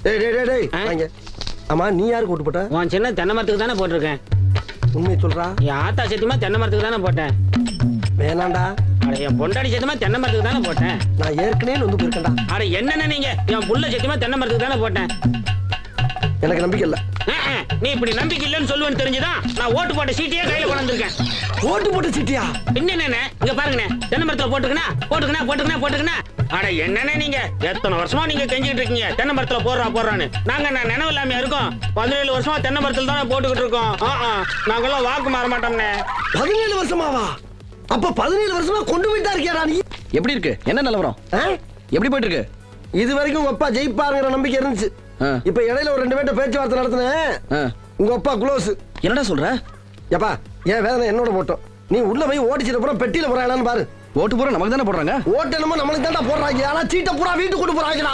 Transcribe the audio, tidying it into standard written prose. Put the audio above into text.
டேய் டேய் டேய் வாங்க. ஆமா நீ யாருக்கு ஓட்டு போட்ட? உன் சின்ன தென்னை மரத்துக்கு தானே போட்டிருக்கேன். உண்மையை சொல்றா? என் ஆத்தா சத்தியமா தென்னை மரத்துக்கு தானே போட்டேன். வேணாண்டா. அட என் பொண்டாடி சத்தியமா தென்னை மரத்துக்கு தானே போட்டேன். நான் ஏற்கனவே வந்து போயிருக்கேன்டா. அட என்னென்ன நீங்க? என் புள்ள சத்தியமா தென்னை மரத்துக்கு தானே போட்டேன். எனக்கு நம்பிக்கை இல்ல. நீ இப்படி நம்பிக்கை இல்லைன்னு சொல்லுவேன்னு தெரிஞ்சுதான் நான் ஓட்டு போட்ட சீட்டையே கையில கொண்டு வந்திருக்கேன். ஓட்டு போட்ட சீட்டியா? என்னென்ன இங்க பாருங்கண்ணே, தென்னை மரத்துல போட்டுக்கணா. அட என்னண்ணே நீங்க எத்தனை வருஷமா நீங்க கெஞ்சிட்டு இருக்கீங்க தென்னை மரத்துல போடுறான்னு. நாங்க நினைவு இல்லாம இருக்கோம். 17 வருஷமா தென்னை மரத்துல தானே போட்டுக்கிட்டு இருக்கோம். நாங்கெல்லாம் வாக்கு மாற மாட்டோம்னே. 17 வருஷமாவா? அப்ப 17 வருஷமா கொண்டு போயிட்டா இருக்கியாடா நீ? எப்படி இருக்கு? என்ன நிலவரம்? எப்படி போயிட்டு இருக்கு? இது வரைக்கும் உங்க அப்பா ஜெயிப்பாருங்கிற நம்பிக்கை இருந்துச்சு. இப்ப இடையில ஒரு 2 பேர்ட்ட பேச்சுவார்த்தை நடத்தினேன். உங்க அப்பா க்ளோஸ். என்னடா சொல்ற? எப்பா என் வேதனை என்னோட போட்டோம். நீ உள்ள போய் ஓடிச்சிட்டு போற பெட்டியில போறாங்களான்னு பாரு. ஓட்டு போற நமக்கு தானே போடுறாங்க. ஓட்டு என்னமோ நம்மளுக்கு தான்டா போடுறாங்க. ஆனா சீட்டை பூரா வீட்டுக்கு கொண்டு போறாங்கடா.